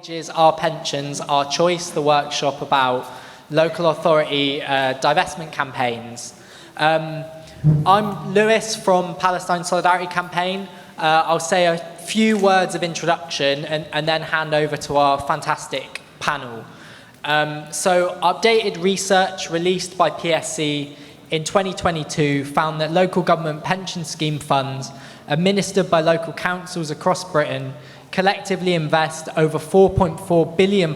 wages, our pensions, our choice, the workshop about local authority divestment campaigns. I'm Lewis from Palestine Solidarity Campaign. I'll say a few words of introduction and then hand over to our fantastic panel. So updated research released by PSC in 2022 found that local government pension scheme funds administered by local councils across Britain collectively invest over £4.4 billion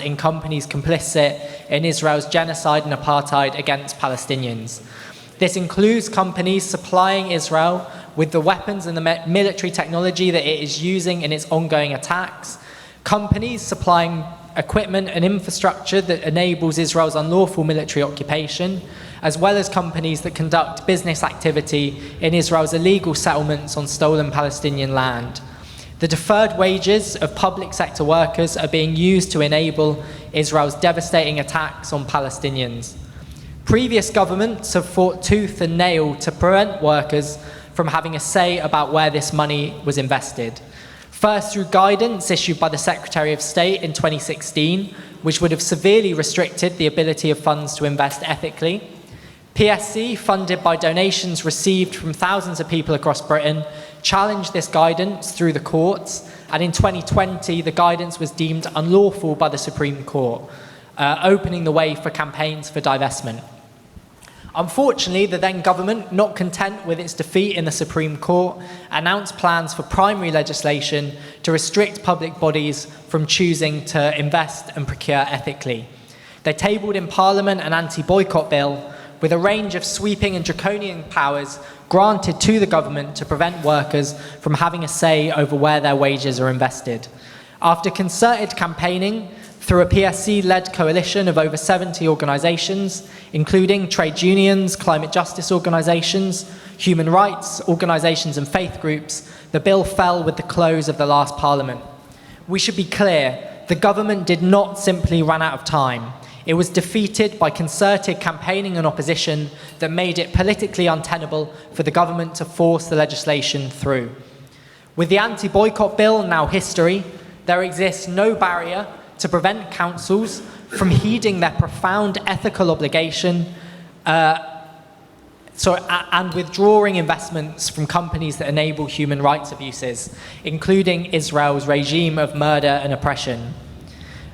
in companies complicit in Israel's genocide and apartheid against Palestinians. This includes companies supplying Israel with the weapons and the military technology that it is using in its ongoing attacks, companies supplying equipment and infrastructure that enables Israel's unlawful military occupation, as well as companies that conduct business activity in Israel's illegal settlements on stolen Palestinian land. The deferred wages of public sector workers are being used to enable Israel's devastating attacks on Palestinians. Previous governments have fought tooth and nail to prevent workers from having a say about where this money was invested. First, through guidance issued by the Secretary of State in 2016, which would have severely restricted the ability of funds to invest ethically. PSC, funded by donations received from thousands of people across Britain, challenged this guidance through the courts, and in 2020, the guidance was deemed unlawful by the Supreme Court, opening the way for campaigns for divestment. Unfortunately, the then government, not content with its defeat in the Supreme Court, announced plans for primary legislation to restrict public bodies from choosing to invest and procure ethically. They tabled in Parliament an anti-boycott bill with a range of sweeping and draconian powers granted to the government to prevent workers from having a say over where their wages are invested. After concerted campaigning through a PSC-led coalition of over 70 organisations, including trade unions, climate justice organisations, human rights organisations and faith groups, the bill fell with the close of the last Parliament. We should be clear, the government did not simply run out of time. It was defeated by concerted campaigning and opposition that made it politically untenable for the government to force the legislation through. With the anti-boycott bill now history, there exists no barrier to prevent councils from heeding their profound ethical obligation and withdrawing investments from companies that enable human rights abuses, including Israel's regime of murder and oppression.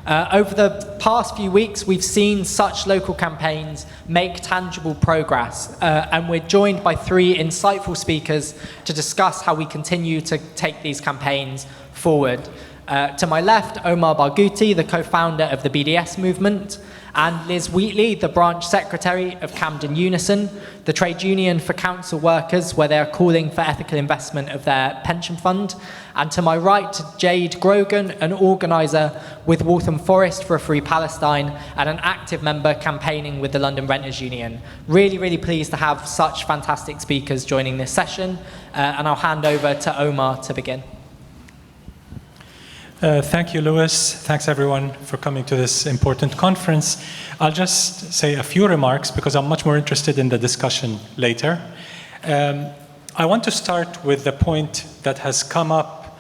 Over the past few weeks, we've seen such local campaigns make tangible progress, and we're joined by three insightful speakers to discuss how we continue to take these campaigns forward. To my left, Omar Barghouti, the co-founder of the BDS movement, and Liz Wheatley, the branch secretary of Camden Unison, the trade union for council workers, where they are calling for ethical investment of their pension fund. And to my right, Jade Grogan, an organiser with Waltham Forest for a Free Palestine and an active member campaigning with the London Renters Union. Really, really pleased to have such fantastic speakers joining this session. And I'll hand over to Omar to begin. Thank you, Lewis. Thanks, everyone, for coming to this important conference. I'll just say a few remarks because I'm much more interested in the discussion later. I want to start with the point that has come up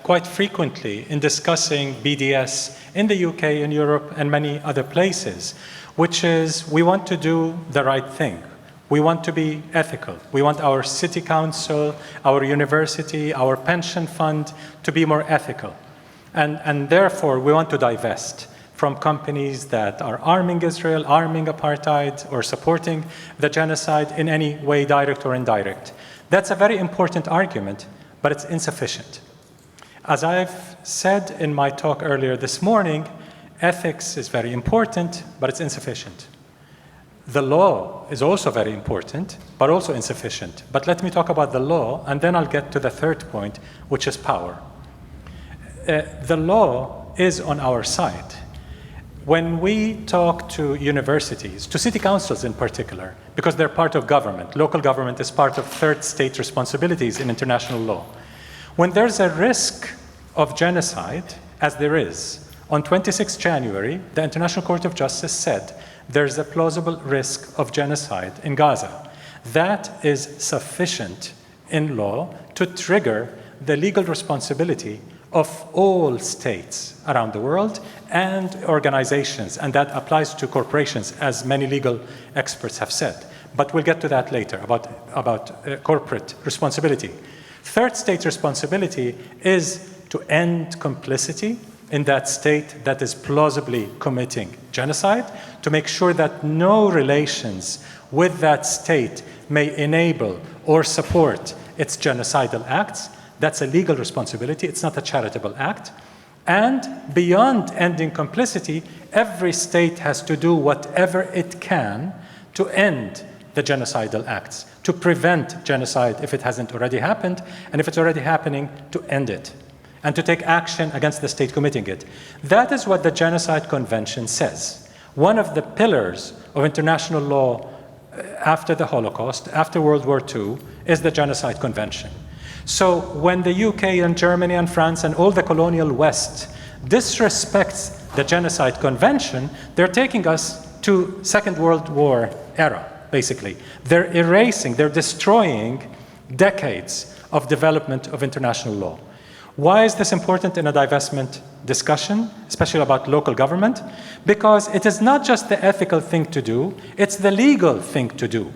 quite frequently in discussing BDS in the UK, in Europe, and many other places, which is we want to do the right thing. We want to be ethical. We want our city council, our university, our pension fund to be more ethical. And therefore, we want to divest from companies that are arming Israel, arming apartheid, or supporting the genocide in any way, direct or indirect. That's a very important argument, but it's insufficient. As I've said in my talk earlier this morning, ethics is very important, but it's insufficient. The law is also very important, but also insufficient. But let me talk about the law, and then I'll get to the third point, which is power. The law is on our side. When we talk to universities, to city councils in particular, because they're part of government, local government is part of third state responsibilities in international law. When there's a risk of genocide, as there is, on 26 January, the International Court of Justice said there's a plausible risk of genocide in Gaza. That is sufficient in law to trigger the legal responsibility of all states around the world and organizations, and that applies to corporations, as many legal experts have said. But we'll get to that later, about corporate responsibility. Third state responsibility is to end complicity in that state that is plausibly committing genocide, to make sure that no relations with that state may enable or support its genocidal acts. That's a legal responsibility. It's not a charitable act. And beyond ending complicity, every state has to do whatever it can to end the genocidal acts, to prevent genocide if it hasn't already happened, and if it's already happening, to end it, and to take action against the state committing it. That is what the Genocide Convention says. One of the pillars of international law after the Holocaust, after World War II, is the Genocide Convention. So when the UK and Germany and France and all the colonial West disrespects the Genocide Convention, they're taking us to Second World War era, basically. They're erasing, they're destroying decades of development of international law. Why is this important in a divestment discussion, especially about local government? Because it is not just the ethical thing to do, it's the legal thing to do.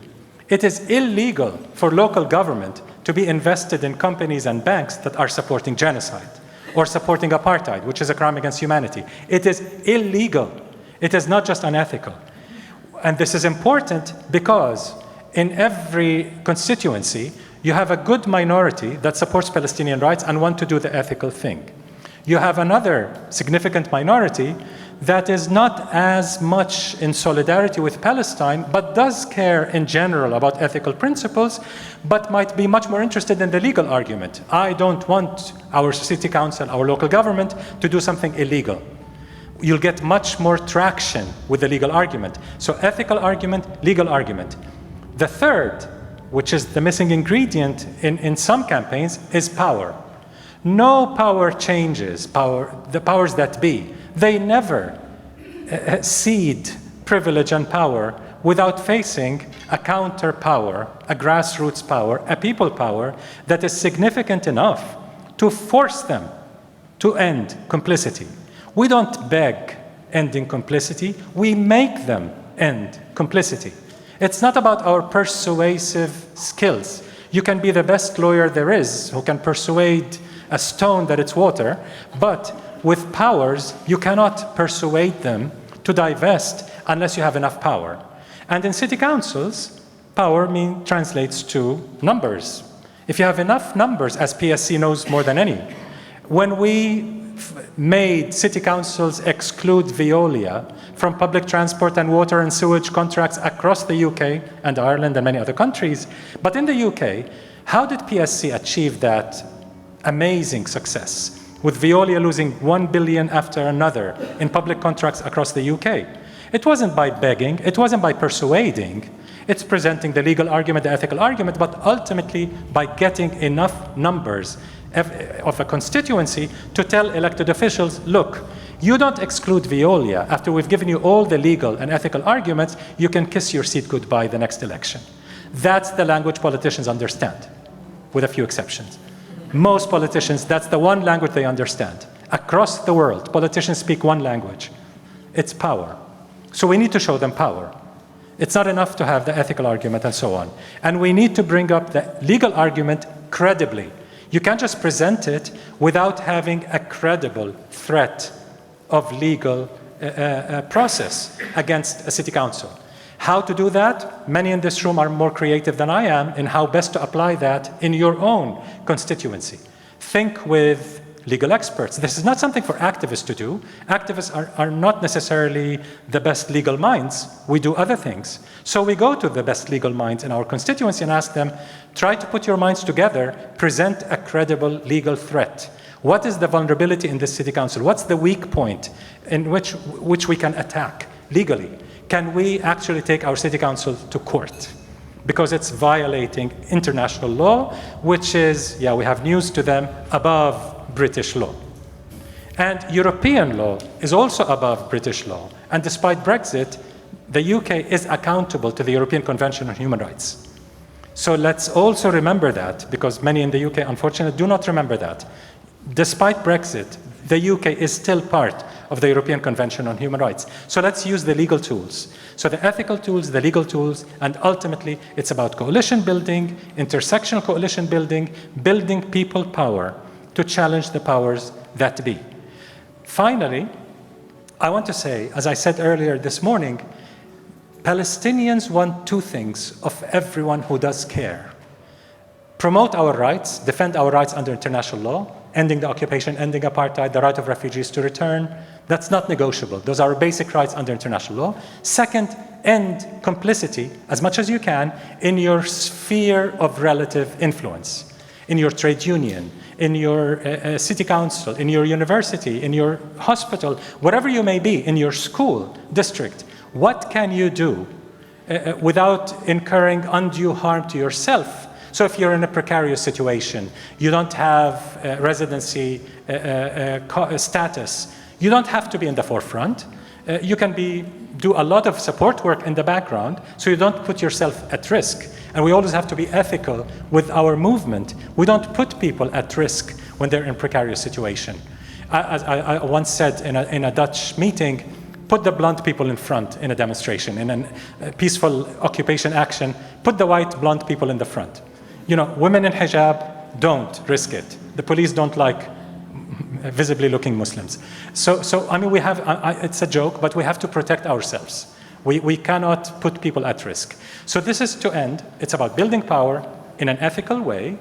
It is illegal for local government to be invested in companies and banks that are supporting genocide or supporting apartheid, which is a crime against humanity. It is illegal. It is not just unethical. And this is important because in every constituency, you have a good minority that supports Palestinian rights and want to do the ethical thing. You have another significant minority that is not as much in solidarity with Palestine, but does care in general about ethical principles, but might be much more interested in the legal argument. I don't want our city council, our local government, to do something illegal. You'll get much more traction with the legal argument. So ethical argument, legal argument. The third, which is the missing ingredient in some campaigns, is power. No power changes the powers that be. They never cede privilege and power without facing a counter power, a grassroots power, a people power that is significant enough to force them to end complicity. We don't beg ending complicity, we make them end complicity. It's not about our persuasive skills. You can be the best lawyer there is who can persuade a stone that it's water, but with powers, you cannot persuade them to divest unless you have enough power. And in city councils, power translates to numbers. If you have enough numbers, as PSC knows more than any, when we made city councils exclude Veolia from public transport and water and sewage contracts across the UK and Ireland and many other countries. But in the UK, how did PSC achieve that amazing success, with Veolia losing 1 billion after another in public contracts across the UK? It wasn't by begging, it wasn't by persuading, it's presenting the legal argument, the ethical argument, but ultimately by getting enough numbers of a constituency to tell elected officials, look, you don't exclude Veolia after we've given you all the legal and ethical arguments, you can kiss your seat goodbye the next election. That's the language politicians understand, with a few exceptions. Most politicians, that's the one language they understand. Across the world, politicians speak one language. It's power. So we need to show them power. It's not enough to have the ethical argument and so on. And we need to bring up the legal argument credibly. You can't just present it without having a credible threat of legal process against a city council. How to do that? Many in this room are more creative than I am in how best to apply that in your own constituency. Think with legal experts. This is not something for activists to do. Activists are not necessarily the best legal minds. We do other things. So we go to the best legal minds in our constituency and ask them, try to put your minds together, present a credible legal threat. What is the vulnerability in this city council? What's the weak point in which we can attack legally? Can we actually take our city council to court? Because it's violating international law, which is, yeah, we have news to them, above British law. And European law is also above British law. And despite Brexit, the UK is accountable to the European Convention on Human Rights. So let's also remember that, because many in the UK, unfortunately, do not remember that. despite Brexit, the UK is still part of the European Convention on Human Rights. So let's use the legal tools. So the ethical tools, the legal tools, and ultimately it's about coalition building, intersectional coalition building, building people power to challenge the powers that be. Finally, I want to say, as I said earlier this morning, Palestinians want two things of everyone who does care. Promote our rights, defend our rights under international law, ending the occupation, ending apartheid, the right of refugees to return. That's not negotiable. Those are basic rights under international law. Second, end complicity as much as you can in your sphere of relative influence, in your trade union, in your city council, in your university, in your hospital, wherever you may be, in your school district. What can you do without incurring undue harm to yourself? So if you're in a precarious situation, you don't have residency status, you don't have to be in the forefront. You can do a lot of support work in the background, so you don't put yourself at risk. And we always have to be ethical with our movement. We don't put people at risk when they're in precarious situation. I once said in a Dutch meeting, put the blonde people in front in a demonstration, in a peaceful occupation action, put the white blonde people in the front. You know, women in hijab, don't risk it. The police don't like visibly looking Muslims. So I mean, we have, it's a joke, but we have to protect ourselves. We cannot put people at risk. So this is to end. It's about building power in an ethical way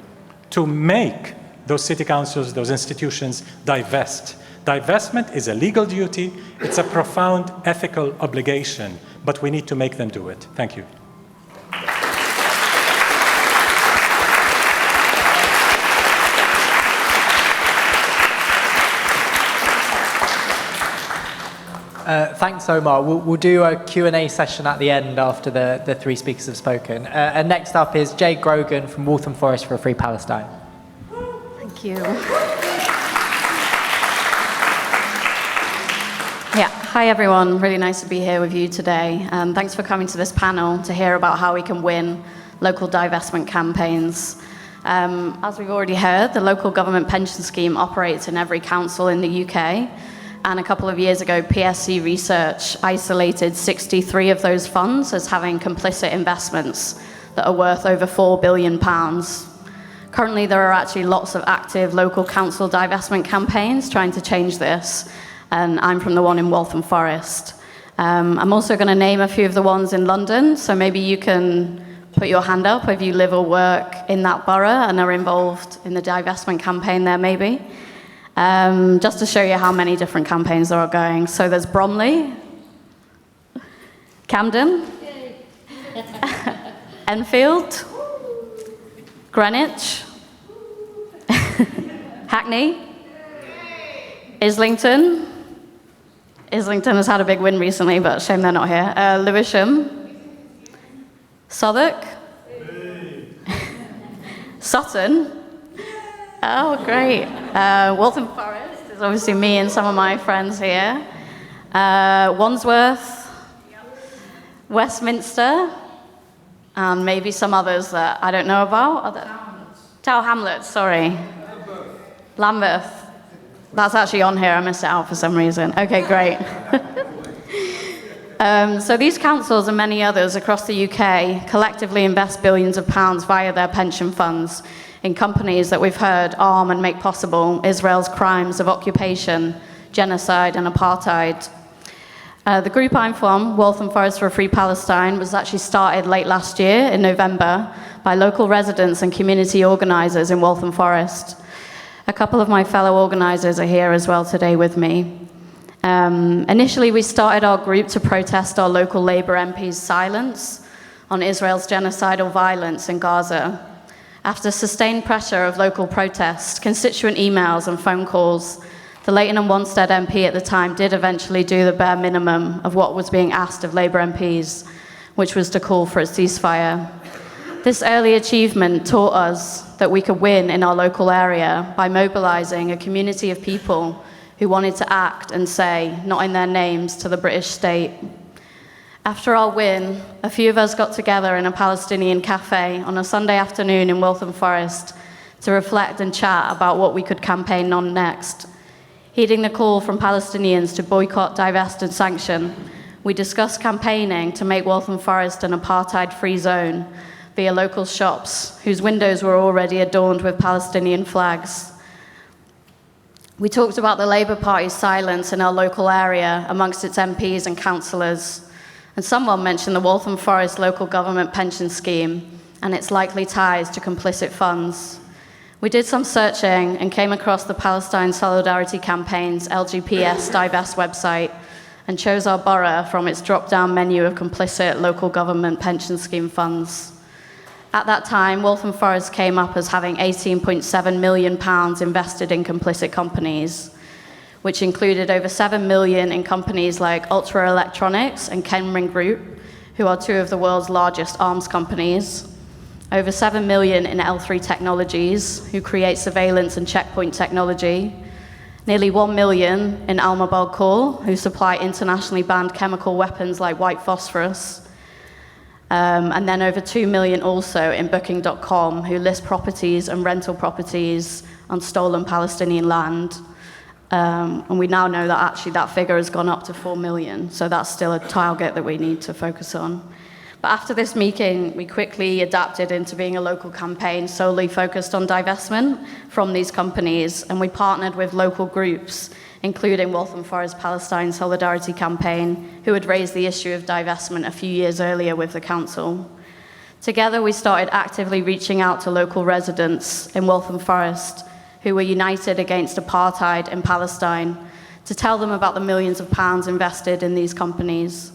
to make those city councils, those institutions divest. Divestment is a legal duty. It's a profound ethical obligation, but we need to make them do it. Thank you. Thanks, Omar. We'll do a Q&A session at the end after the three speakers have spoken. And next up is Jay Grogan from Waltham Forest for a Free Palestine. Thank you. Yeah, hi everyone. Really nice to be here with you today. And thanks for coming to this panel to hear about how we can win local divestment campaigns. As we've already heard, the local government pension scheme operates in every council in the UK. And a couple of years ago, PSC Research isolated 63 of those funds as having complicit investments that are worth over £4 billion. Currently, there are actually lots of active local council divestment campaigns trying to change this, and I'm from the one in Waltham Forest. I'm also going to name a few of the ones in London, so maybe you can put your hand up if you live or work in that borough and are involved in the divestment campaign there, maybe. Just to show you how many different campaigns there are going. So there's Bromley, Camden, Enfield, Greenwich, Hackney, Islington. Islington has had a big win recently, but shame they're not here. Lewisham, Southwark, Sutton. Oh, great. Waltham Forest is obviously me and some of my friends here. Wandsworth, Westminster, and maybe some others that I don't know about. Tower Hamlets, sorry. Lambeth. That's actually on here. I missed it out for some reason. Okay, great. So these councils and many others across the UK collectively invest billions of pounds via their pension funds in companies that we've heard arm and make possible Israel's crimes of occupation, genocide, and apartheid. The group I'm from, Waltham Forest for a Free Palestine, was actually started late last year in November by local residents and community organisers in Waltham Forest. A couple of my fellow organisers are here as well today with me. Initially, we started our group to protest our local Labour MP's silence on Israel's genocidal violence in Gaza. After sustained pressure of local protests, constituent emails and phone calls, the Leighton and Wanstead MP at the time did eventually do the bare minimum of what was being asked of Labour MPs, which was to call for a ceasefire. This early achievement taught us that we could win in our local area by mobilising a community of people who wanted to act and say, not in their names, to the British state. After our win, a few of us got together in a Palestinian cafe on a Sunday afternoon in Waltham Forest to reflect and chat about what we could campaign on next. Heeding the call from Palestinians to boycott, divest, and sanction, we discussed campaigning to make Waltham Forest an apartheid-free zone via local shops whose windows were already adorned with Palestinian flags. We talked about the Labour Party's silence in our local area amongst its MPs and councillors, and someone mentioned the Waltham Forest local government pension scheme and its likely ties to complicit funds. We did some searching and came across the Palestine Solidarity Campaign's LGPS Divest website and chose our borough from its drop-down menu of complicit local government pension scheme funds. At that time, Waltham Forest came up as having £18.7 million invested in complicit companies, which included over £7 million in companies like Ultra Electronics and Kenring Group, who are two of the world's largest arms companies, over £7 million in L3 Technologies, who create surveillance and checkpoint technology, nearly £1 million in Almabal Corps, who supply internationally banned chemical weapons like white phosphorus, and then over £2 million also in Booking.com, who list properties and rental properties on stolen Palestinian land. And we now know that actually that figure has gone up to 4 million, so that's still a target that we need to focus on. But after this meeting, we quickly adapted into being a local campaign solely focused on divestment from these companies, and we partnered with local groups, including Waltham Forest Palestine Solidarity Campaign, who had raised the issue of divestment a few years earlier with the council. Together, we started actively reaching out to local residents in Waltham Forest who were united against apartheid in Palestine to tell them about the millions of pounds invested in these companies.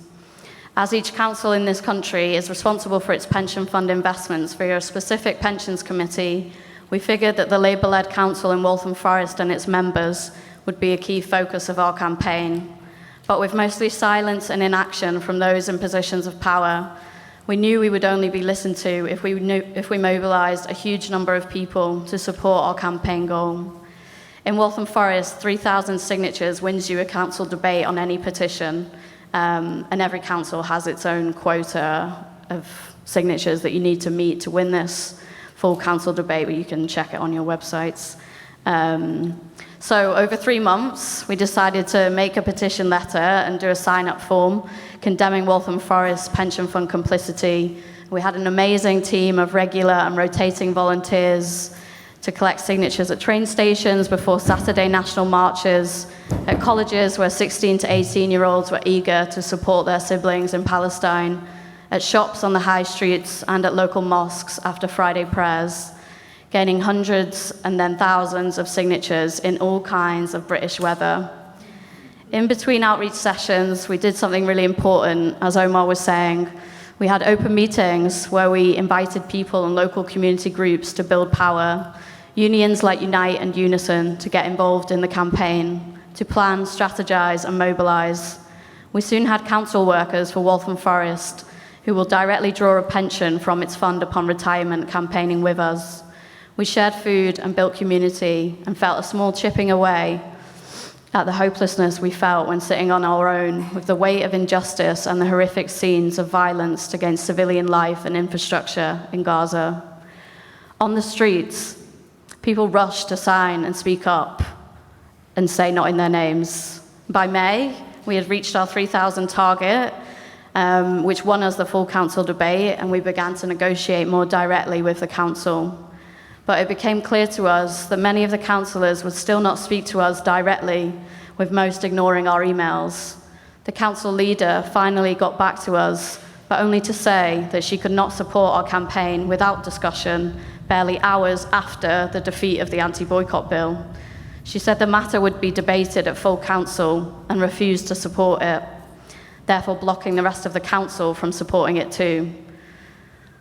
As each council in this country is responsible for its pension fund investments via a specific pensions committee, we figured that the Labour-led council in Waltham Forest and its members would be a key focus of our campaign. But with mostly silence and inaction from those in positions of power, we knew we would only be listened to if we mobilised a huge number of people to support our campaign goal. In Waltham Forest, 3,000 signatures wins you a council debate on any petition, and every council has its own quota of signatures that you need to meet to win this full council debate, but you can check it on your websites. So over 3 months, we decided to make a petition letter and do a sign-up form condemning Waltham Forest pension fund complicity. We had an amazing team of regular and rotating volunteers to collect signatures at train stations before Saturday national marches, at colleges where 16 to 18-year-olds were eager to support their siblings in Palestine, at shops on the high streets and at local mosques after Friday prayers, gaining hundreds and then thousands of signatures in all kinds of British weather. In between outreach sessions, we did something really important, as Omar was saying. We had open meetings where we invited people and local community groups to build power, unions like Unite and Unison to get involved in the campaign, to plan, strategize, and mobilize. We soon had council workers for Waltham Forest who will directly draw a pension from its fund upon retirement campaigning with us. We shared food and built community and felt a small chipping away at the hopelessness we felt when sitting on our own with the weight of injustice and the horrific scenes of violence against civilian life and infrastructure in Gaza. On the streets, people rushed to sign and speak up and say not in their names. By May, we had reached our 3,000 target, which won us the full council debate, and we began to negotiate more directly with the council. But it became clear to us that many of the councillors would still not speak to us directly, with most ignoring our emails. The council leader finally got back to us, but only to say that she could not support our campaign without discussion, barely hours after the defeat of the anti-boycott bill. She said the matter would be debated at full council and refused to support it, therefore blocking the rest of the council from supporting it too.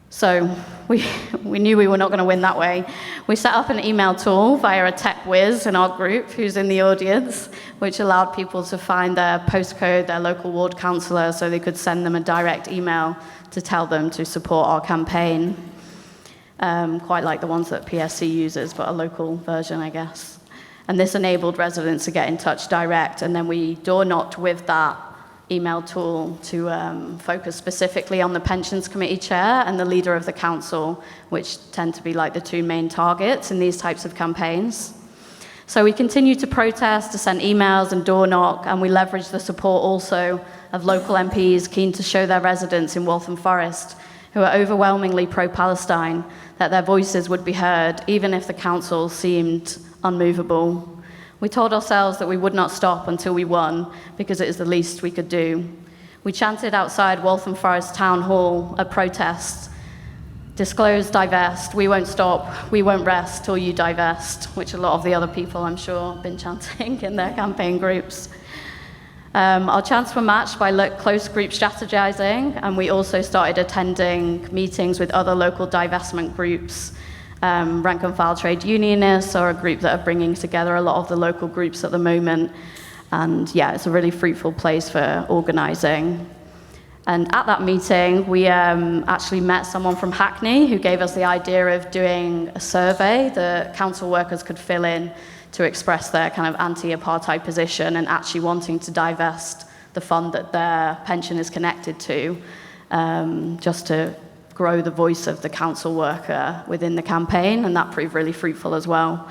So we knew we were not going to win that way. We set up an email tool via a tech whiz in our group, who's in the audience, which allowed people to find their postcode, their local ward councillor, so they could send them a direct email to tell them to support our campaign. Quite like the ones that PSC uses, but a local version, I guess. And this enabled residents to get in touch direct, and then we door knocked with that email tool to focus specifically on the Pensions Committee chair and the leader of the council, which tend to be like the two main targets in these types of campaigns. So we continue to protest, to send emails and door knock, and we leverage the support also of local MPs keen to show their residents in Waltham Forest, who are overwhelmingly pro-Palestine, that their voices would be heard, even if the council seemed unmovable. We told ourselves that we would not stop until we won, because it is the least we could do. We chanted outside Waltham Forest Town Hall a protest, disclose, divest, we won't stop, we won't rest till you divest, which a lot of the other people, I'm sure, have been chanting in their campaign groups. Our chants were matched by close group strategizing, and we also started attending meetings with other local divestment groups. Rank and file trade unionists are a group that are bringing together a lot of the local groups at the moment. And yeah, it's a really fruitful place for organizing. And at that meeting, we actually met someone from Hackney who gave us the idea of doing a survey that council workers could fill in to express their kind of anti-apartheid position and actually wanting to divest the fund that their pension is connected to, just to grow the voice of the council worker within the campaign, and that proved really fruitful as well.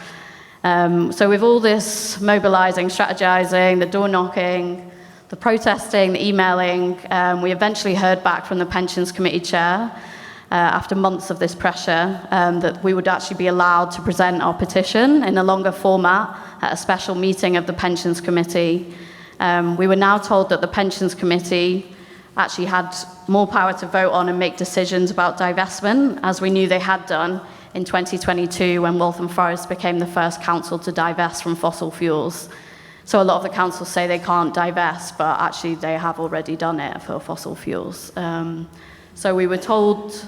So with all this mobilizing, strategizing, the door knocking, the protesting, the emailing, we eventually heard back from the Pensions Committee chair after months of this pressure that we would actually be allowed to present our petition in a longer format at a special meeting of the Pensions Committee. We were now told that the Pensions Committee actually had more power to vote on and make decisions about divestment, as we knew they had done in 2022 when Waltham Forest became the first council to divest from fossil fuels. So a lot of the councils say they can't divest, but actually they have already done it for fossil fuels. So we were told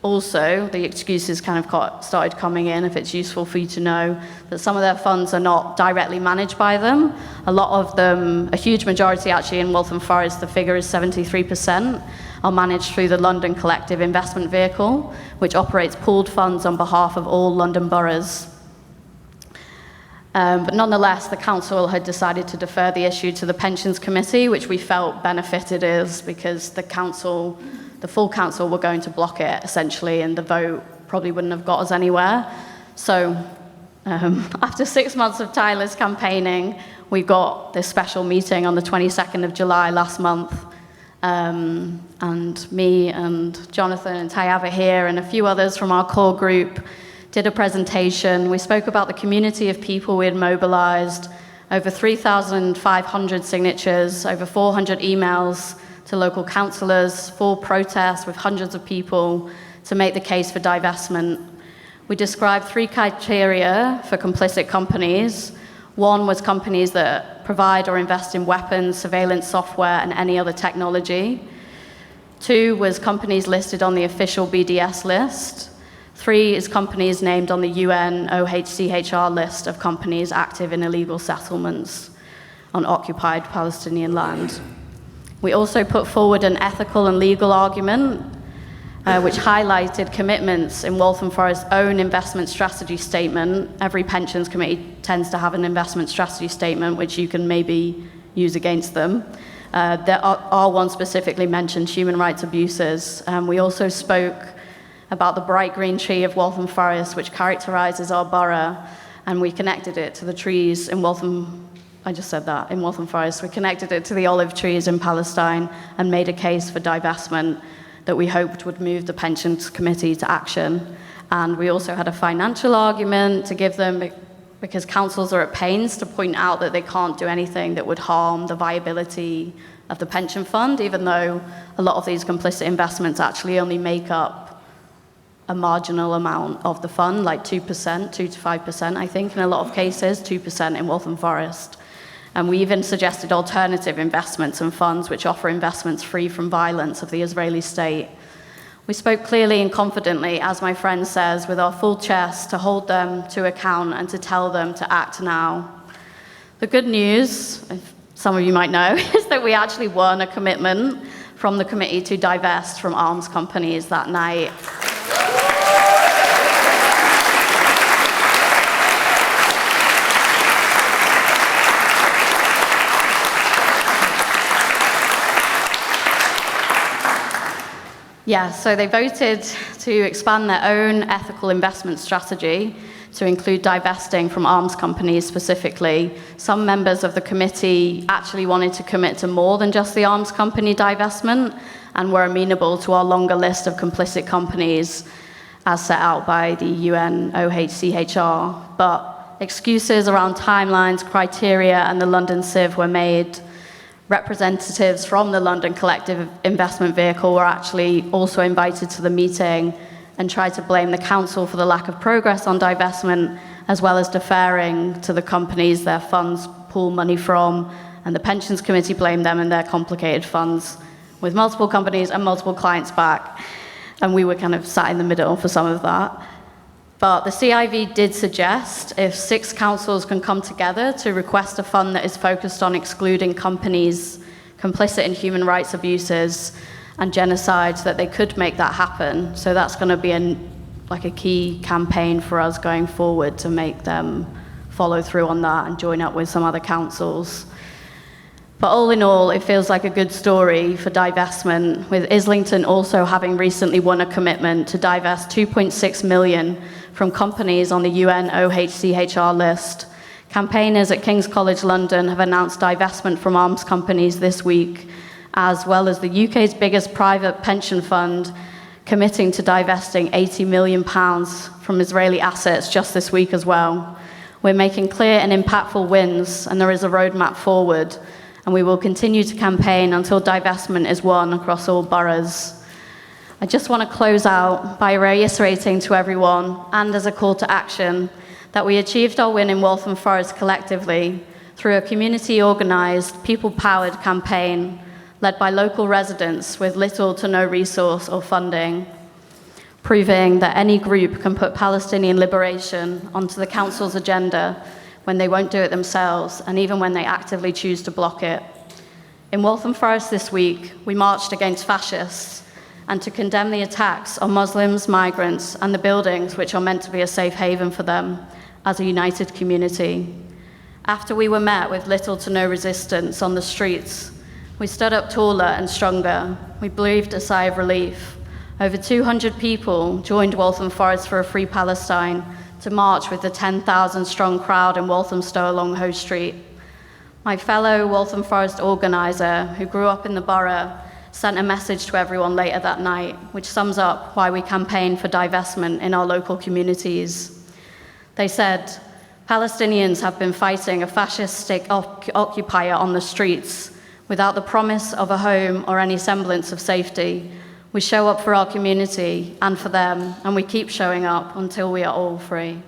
also, the excuses kind of started coming in, if it's useful for you to know, that some of their funds are not directly managed by them. A lot of them, a huge majority actually in Waltham Forest, the figure is 73%, are managed through the London Collective Investment Vehicle, which operates pooled funds on behalf of all London boroughs. But nonetheless, the council had decided to defer the issue to the Pensions Committee, which we felt benefited us because the full council were going to block it, essentially, and the vote probably wouldn't have got us anywhere. So after 6 months of tireless campaigning, we got this special meeting on the 22nd of July last month. And me and Jonathan and Tayab are here, and a few others from our core group did a presentation. We spoke about the community of people we had mobilized, over 3,500 signatures, over 400 emails to local councillors, 4 protests with hundreds of people to make the case for divestment. We described 3 criteria for complicit companies. 1 was companies that provide or invest in weapons, surveillance software, and any other technology. 2 was companies listed on the official BDS list. 3 is companies named on the UN OHCHR list of companies active in illegal settlements on occupied Palestinian land. We also put forward an ethical and legal argument, which highlighted commitments in Waltham Forest's own investment strategy statement. Every Pensions Committee tends to have an investment strategy statement, which you can maybe use against them. Our one specifically mentioned human rights abuses. We also spoke about the bright green tree of Waltham Forest, which characterizes our borough, and we connected it to the trees in Waltham. I just said that, in Waltham Forest. We connected it to the olive trees in Palestine and made a case for divestment that we hoped would move the Pensions Committee to action. And we also had a financial argument to give them, because councils are at pains to point out that they can't do anything that would harm the viability of the pension fund, even though a lot of these complicit investments actually only make up a marginal amount of the fund, like 2%, 2 to 5%, I think, in a lot of cases, 2% in Waltham Forest. And we even suggested alternative investments and funds which offer investments free from violence of the Israeli state. We spoke clearly and confidently, as my friend says, with our full chest to hold them to account and to tell them to act now. The good news, some of you might know, is that we actually won a commitment from the committee to divest from arms companies that night. Yeah, so they voted to expand their own ethical investment strategy to include divesting from arms companies specifically. Some members of the committee actually wanted to commit to more than just the arms company divestment and were amenable to our longer list of complicit companies as set out by the UN OHCHR. But excuses around timelines, criteria, and the London Civ were made. Representatives from the London Collective Investment Vehicle were actually also invited to the meeting and tried to blame the council for the lack of progress on divestment, as well as deferring to the companies their funds pool money from, and the pensions committee blamed them and their complicated funds with multiple companies and multiple clients back, and we were kind of sat in the middle for some of that. But the CIV did suggest if 6 councils can come together to request a fund that is focused on excluding companies complicit in human rights abuses and genocides, that they could make that happen. So that's going to be a key campaign for us going forward to make them follow through on that and join up with some other councils. But all in all, it feels like a good story for divestment, with Islington also having recently won a commitment to divest 2.6 million from companies on the UN OHCHR list. Campaigners at King's College London have announced divestment from arms companies this week, as well as the UK's biggest private pension fund committing to divesting £80 million from Israeli assets just this week as well. We're making clear and impactful wins, and there is a roadmap forward, and we will continue to campaign until divestment is won across all boroughs. I just want to close out by reiterating to everyone, and as a call to action, that we achieved our win in Waltham Forest collectively through a community-organised, people-powered campaign led by local residents with little to no resource or funding, proving that any group can put Palestinian liberation onto the council's agenda when they won't do it themselves, and even when they actively choose to block it. In Waltham Forest this week, we marched against fascists and to condemn the attacks on Muslims, migrants, and the buildings which are meant to be a safe haven for them as a united community. After we were met with little to no resistance on the streets, we stood up taller and stronger. We breathed a sigh of relief. Over 200 people joined Waltham Forest for a Free Palestine to march with the 10,000-strong crowd in Walthamstow along Hoe Street. My fellow Waltham Forest organiser, who grew up in the borough, sent a message to everyone later that night, which sums up why we campaign for divestment in our local communities. They said, Palestinians have been fighting a fascistic occupier on the streets without the promise of a home or any semblance of safety. We show up for our community and for them, and we keep showing up until we are all free.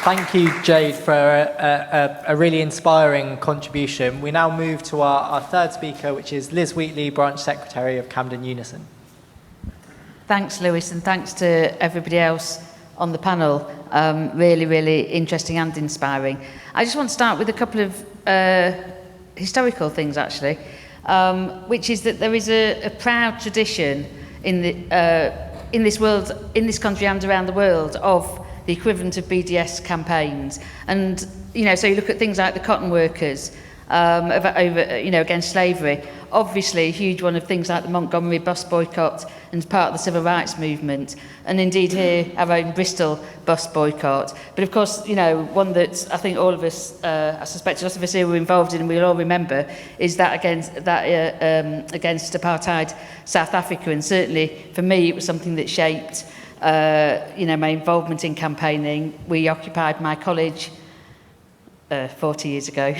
Thank you, Jade, for a really inspiring contribution. We now move to our third speaker, which is Liz Wheatley, Branch Secretary of Camden Unison. Thanks, Lewis, and thanks to everybody else on the panel. Really, really interesting and inspiring. I just want to start with a couple of historical things, actually, which is that there is a proud tradition in this world, in this country and around the world, of the equivalent of BDS campaigns. And, you know, so you look at things like the cotton workers against slavery. Obviously, a huge one of things like the Montgomery bus boycott and part of the civil rights movement. And indeed here, our own Bristol bus boycott. But of course, you know, one that I think all of us, I suspect a lot of us here were involved in and we'll all remember, is that against apartheid South Africa. And certainly for me, it was something that shaped my involvement in campaigning. We occupied my college 40 years ago,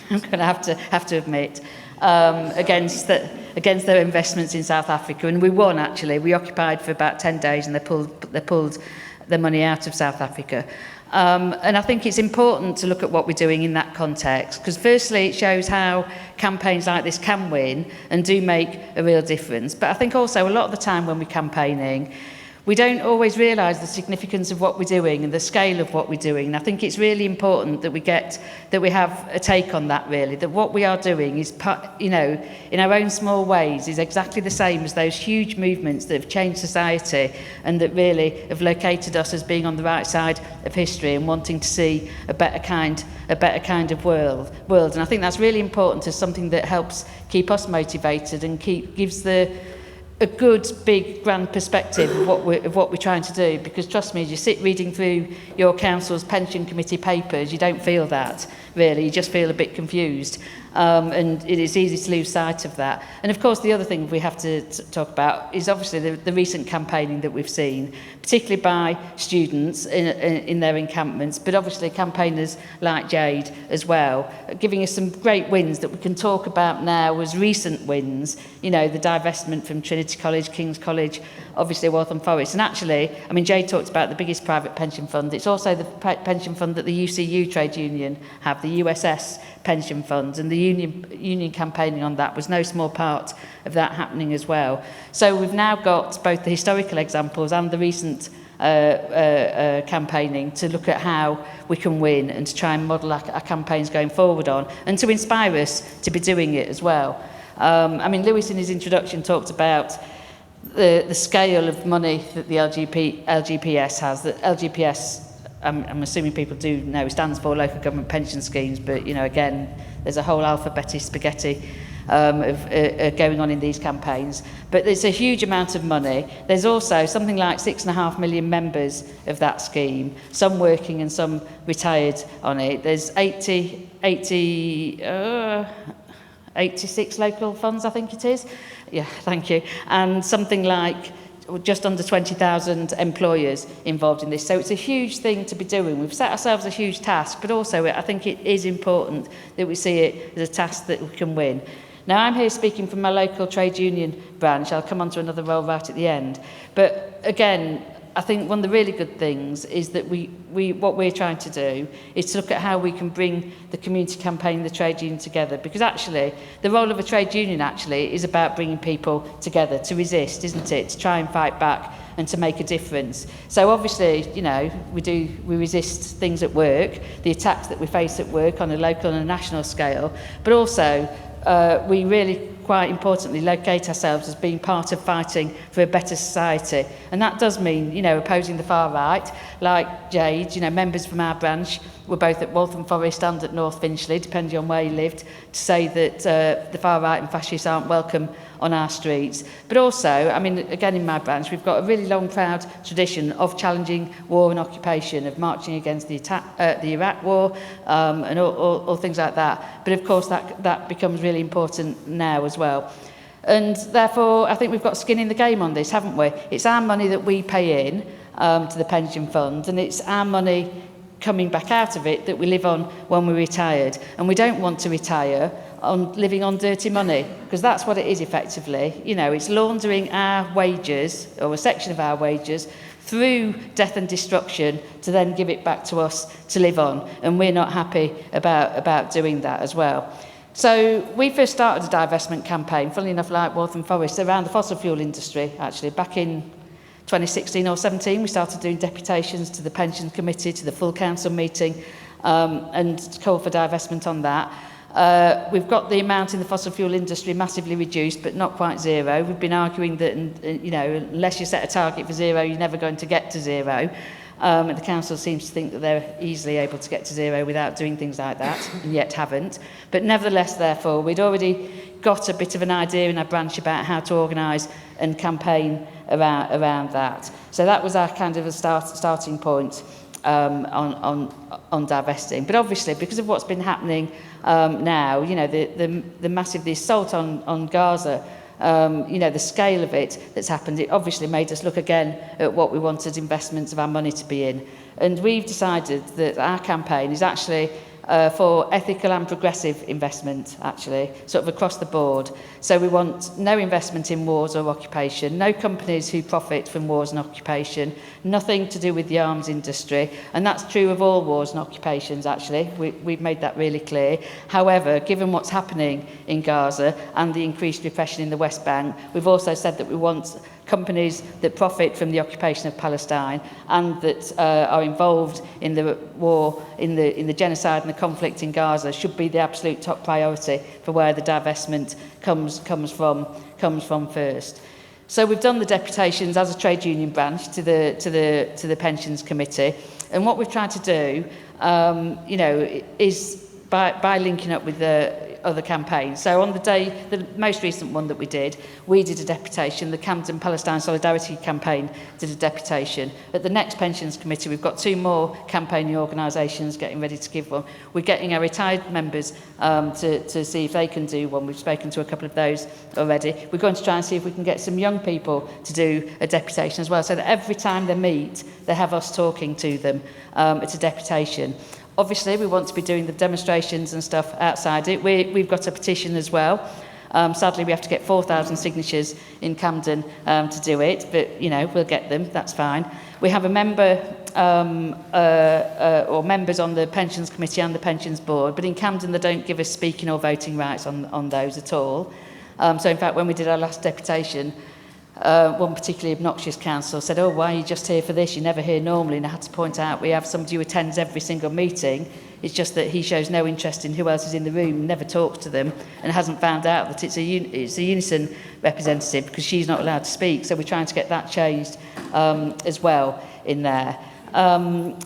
I'm going to have to admit, against their investments in South Africa, and we won. Actually, we occupied for about 10 days, and they pulled the money out of South Africa. And I think it's important to look at what we're doing in that context, because firstly, it shows how campaigns like this can win and do make a real difference. But I think also a lot of the time when we're campaigning, we don't always realise the significance of what we're doing and the scale of what we're doing. And I think it's really important that we have a take on that, really, that what we are doing is, in our own small ways, is exactly the same as those huge movements that have changed society and that really have located us as being on the right side of history and wanting to see a better kind of world. And I think that's really important as something that helps keep us motivated and gives a good, big, grand perspective of what we're trying to do, because trust me, as you sit reading through your council's pension committee papers, you don't feel that, really. You just feel a bit confused. And it is easy to lose sight of that. And of course, the other thing we have to talk about is obviously the recent campaigning that we've seen, particularly by students in their encampments, but obviously campaigners like Jade as well, giving us some great wins that we can talk about now as recent wins, the divestment from Trinity College, King's College, obviously Waltham Forest. And actually, Jade talked about the biggest private pension fund. It's also the pension fund that the UCU trade union have, the USS pension fund, and the union campaigning on that was no small part of that happening as well. So we've now got both the historical examples and the recent campaigning to look at how we can win and to try and model our campaigns going forward on, and to inspire us to be doing it as well. Lewis in his introduction talked about the scale of money that the LGPS has. That LGPS, I'm assuming people do know, stands for Local Government Pension Schemes, but again, there's a whole alphabet spaghetti going on in these campaigns. But there's a huge amount of money. There's also something like 6.5 million members of that scheme, some working and some retired on it. There's 86 local funds, I think it is. Yeah, thank you. And something like just under 20,000 employers involved in this. So it's a huge thing to be doing. We've set ourselves a huge task, but also I think it is important that we see it as a task that we can win. Now, I'm here speaking from my local trade union branch. I'll come on to another role right at the end. But again, I think one of the really good things is that what we're trying to do is to look at how we can bring the community campaign and the trade union together, because actually the role of a trade union actually is about bringing people together to resist, isn't it, to try and fight back and to make a difference. So obviously, we resist things at work, the attacks that we face at work on a local and a national scale, but also we really, quite importantly, locate ourselves as being part of fighting for a better society. And that does mean, opposing the far right, like Jade. Members from our branch were both at Waltham Forest and at North Finchley, depending on where you lived, to say that the far right and fascists aren't welcome on our streets. But also, again, in my branch, we've got a really long, proud tradition of challenging war and occupation, of marching against the Iraq war, and all things like that. But of course, that becomes really important now as well. And therefore, I think we've got skin in the game on this, haven't we? It's our money that we pay in to the pension fund, and it's our money coming back out of it that we live on when we're retired. And we don't want to retire on living on dirty money, because that's what it is effectively. It's laundering our wages, or a section of our wages, through death and destruction to then give it back to us to live on. And we're not happy about doing that as well. So we first started a divestment campaign, funnily enough, like Waltham Forest, around the fossil fuel industry, actually. Back in 2016 or 17, we started doing deputations to the pension committee, to the full council meeting, and call for divestment on that. We've got the amount in the fossil fuel industry massively reduced, but not quite zero. We've been arguing that, unless you set a target for zero, you're never going to get to zero. And the council seems to think that they're easily able to get to zero without doing things like that, and yet haven't. But nevertheless, therefore, we'd already got a bit of an idea in our branch about how to organise and campaign around that. So that was our kind of a starting point on divesting. But obviously, because of what's been happening now, the massive assault on Gaza, the scale of it that's happened, it obviously made us look again at what we wanted investments of our money to be in. And we've decided that our campaign is actually for ethical and progressive investment, actually, sort of across the board. So we want no investment in wars or occupation, no companies who profit from wars and occupation, nothing to do with the arms industry. And that's true of all wars and occupations, actually. We've made that really clear. However, given what's happening in Gaza and the increased repression in the West Bank, we've also said that we want companies that profit from the occupation of Palestine and that are involved in the war, in the genocide and the conflict in Gaza should be the absolute top priority for where the divestment comes from first. So we've done the deputations as a trade union branch to the Pensions Committee, and what we've tried to do, is by linking up with the other campaigns. So on the most recent one that we did a deputation. The Camden Palestine Solidarity Campaign did a deputation. At the next Pensions Committee, we've got 2 more campaigning organisations getting ready to give one. We're getting our retired members to see if they can do one. We've spoken to a couple of those already. We're going to try and see if we can get some young people to do a deputation as well, so that every time they meet, they have us talking to them. It's a deputation. Obviously, we want to be doing the demonstrations and stuff outside it. We've got a petition as well. Sadly, we have to get 4,000 signatures in Camden to do it, but, we'll get them. That's fine. We have a member or members on the Pensions Committee and the Pensions Board, but in Camden, they don't give us speaking or voting rights on those at all. So, in fact, when we did our last deputation, one particularly obnoxious council said, "Oh, why are you just here for this? You're never here normally." And I had to point out we have somebody who attends every single meeting. It's just that he shows no interest in who else is in the room, never talks to them, and hasn't found out that it's a Unison representative because she's not allowed to speak. So we're trying to get that changed as well in there.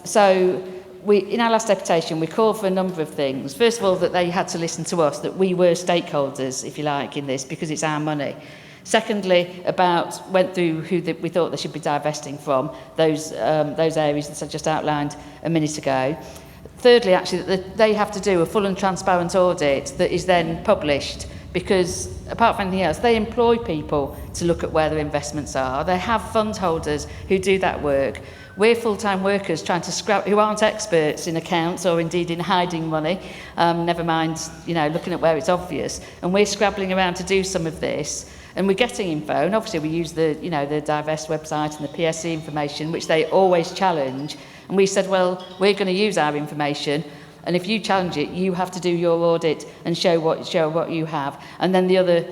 So in our last deputation, we called for a number of things. First of all, that they had to listen to us, that we were stakeholders, if you like, in this, because it's our money. Secondly, went through who we thought they should be divesting from, those areas that I just outlined a minute ago. Thirdly, actually, that they have to do a full and transparent audit that is then published, because apart from anything else, they employ people to look at where their investments are. They have fund holders who do that work. We're full-time workers trying to who aren't experts in accounts or indeed in hiding money, never mind, looking at where it's obvious. And we're scrabbling around to do some of this. And we're getting info, and obviously we use the Divest website and the PSC information, which they always challenge. And we said, well, we're going to use our information, and if you challenge it, you have to do your audit and show what you have. And then the other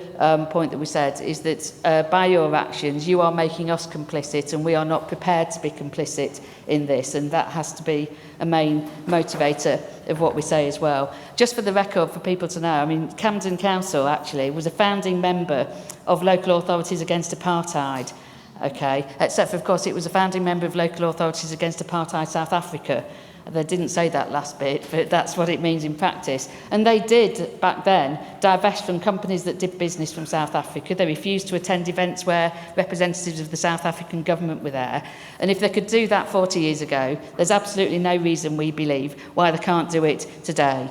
point that we said is that by your actions, you are making us complicit, and we are not prepared to be complicit in this, and that has to be a main motivator of what we say as well. Just for the record, for people to know, Camden Council actually was a founding member of Local Authorities Against Apartheid, okay, except for, of course, it was a founding member of Local Authorities Against Apartheid South Africa. They didn't say that last bit, but that's what it means in practice. And they did, back then, divest from companies that did business from South Africa. They refused to attend events where representatives of the South African government were there. And if they could do that 40 years ago, there's absolutely no reason, we believe, why they can't do it today.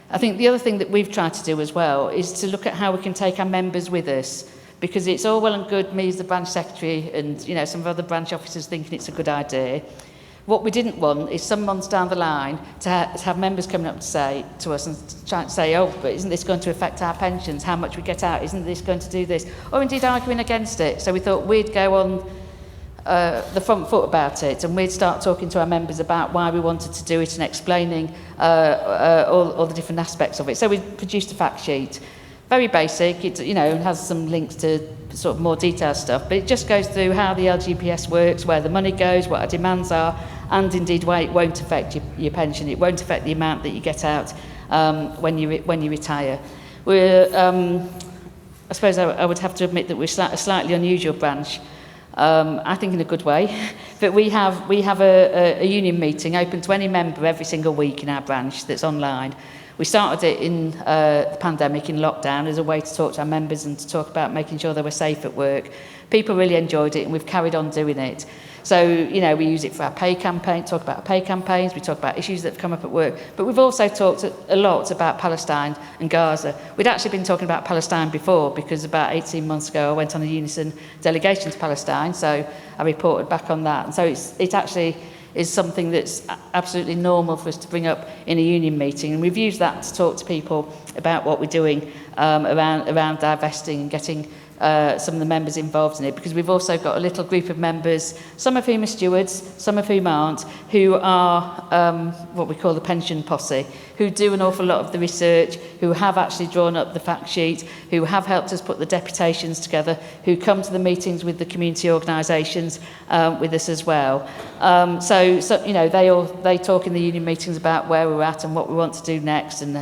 I think the other thing that we've tried to do as well is to look at how we can take our members with us, because it's all well and good me as the branch secretary and some of other branch officers thinking it's a good idea. What we didn't want is some months down the line to have members coming up to us and trying to say, oh, but isn't this going to affect our pensions, how much we get out, isn't this going to do this, or indeed arguing against it. So we thought we'd go on the front foot about it, and we'd start talking to our members about why we wanted to do it and explaining all the different aspects of it. So we produced a fact sheet. Very basic, it has some links to sort of more detailed stuff, but it just goes through how the LGPS works, where the money goes, what our demands are, and indeed why it won't affect your pension. It won't affect the amount that you get out when you retire. I suppose I would have to admit that we're a slightly unusual branch. I think in a good way, but we have a union meeting open to any member every single week in our branch that's online. We started it in the pandemic, in lockdown, as a way to talk to our members and to talk about making sure they were safe at work. People really enjoyed it, and we've carried on doing it. So, we use it for our pay campaign, talk about our pay campaigns, we talk about issues that have come up at work, but we've also talked a lot about Palestine and Gaza. We'd actually been talking about Palestine before, because about 18 months ago I went on a Unison delegation to Palestine, so I reported back on that. And so it actually is something that's absolutely normal for us to bring up in a union meeting, and we've used that to talk to people about what we're doing around divesting and getting some of the members involved in it, because we've also got a little group of members, some of whom are stewards, some of whom aren't, who are what we call the pension posse, who do an awful lot of the research, who have actually drawn up the fact sheet, who have helped us put the deputations together, who come to the meetings with the community organisations with us as well. So you know, they talk in the union meetings about where we're at and what we want to do next, and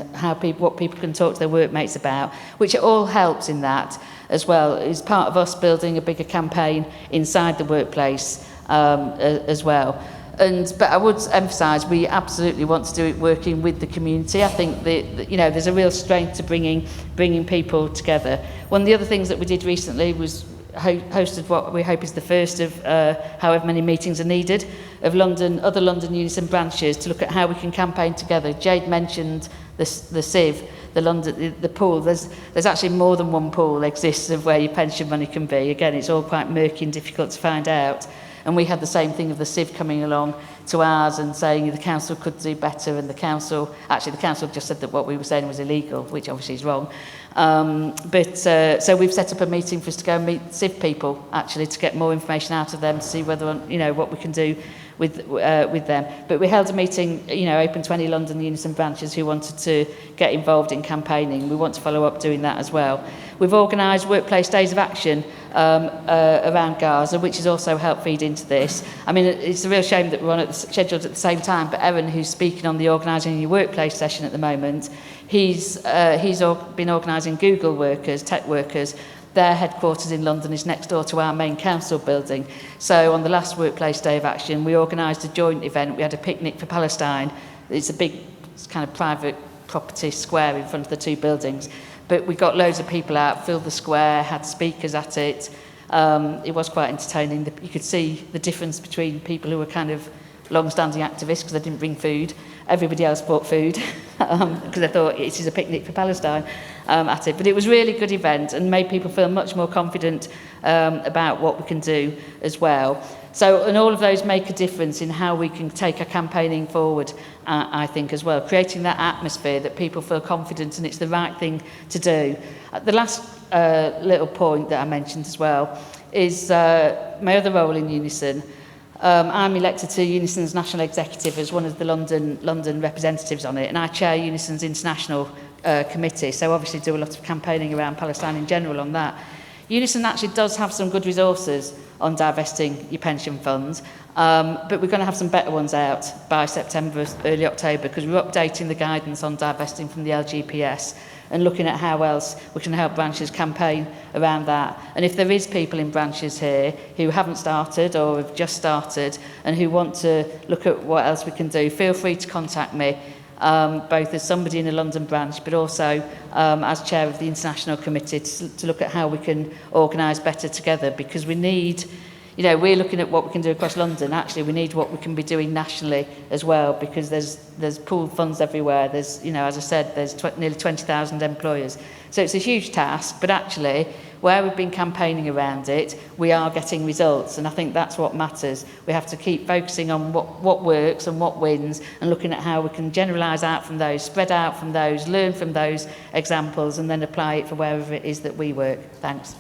what people can talk to their workmates about, which all helps in that as well. Is part of us building a bigger campaign inside the workplace as well. But I would emphasise we absolutely want to do it working with the community. I think that you know, there's a real strength to bringing people together. One of the other things that we did recently was hosted what we hope is the first of however many meetings are needed of other London unison branches to look at how we can campaign together. Jade mentioned the CIV, the pool. There's actually more than one pool exists of where your pension money can be. Again, it's all quite murky and difficult to find out. And we had the same thing of the CIV coming along to ours and saying the council could do better, and the council just said that what we were saying was illegal, which obviously is wrong. So we've set up a meeting for us to go and meet CIV people, actually, to get more information out of them, to see whether, you know, what we can do with them. But we held a meeting, you know, open to any London Unison branches who wanted to get involved in campaigning. We want to follow up doing that as well. We've organised workplace days of action around Gaza, which has also helped feed into this. I mean, it's a real shame that we're on scheduled at the same time, but Erin, who's speaking on the Organising Your Workplace session at the moment, he's been organising Google workers, tech workers. Their headquarters in London is next door to our main council building. So on the last Workplace Day of Action, we organised a joint event. We had a picnic for Palestine. It's a big kind of private property square in front of the two buildings. But we got loads of people out, filled the square, had speakers at it. It was quite entertaining. You could see the difference between people who were kind of long-standing activists because they didn't bring food. Everybody else bought food because they thought it is a picnic for Palestine at it. But it was a really good event and made people feel much more confident about what we can do as well. So, and all of those make a difference in how we can take our campaigning forward, I think, as well. Creating that atmosphere that people feel confident and it's the right thing to do. The last little point that I mentioned as well is my other role in Unison. I'm elected to Unison's national executive as one of the London representatives on it, and I chair Unison's international committee, so obviously do a lot of campaigning around Palestine in general on that. Unison actually does have some good resources on divesting your pension funds, but we're going to have some better ones out by September, early October, because we're updating the guidance on divesting from the LGPS and looking at how else we can help branches campaign around that. And if there is people in branches here who haven't started or have just started and who want to look at what else we can do, feel free to contact me, both as somebody in a London branch, but also as chair of the International Committee to look at how we can organise better together, because we need, you know, we're looking at what we can do across London. Actually, we need what we can be doing nationally as well, because there's pooled funds everywhere. There's, you know, as I said, there's nearly 20,000 employers. So it's a huge task, but actually, where we've been campaigning around it, we are getting results, and I think that's what matters. We have to keep focusing on what works and what wins, and looking at how we can generalise out from those, spread out from those, learn from those examples, and then apply it for wherever it is that we work. Thanks.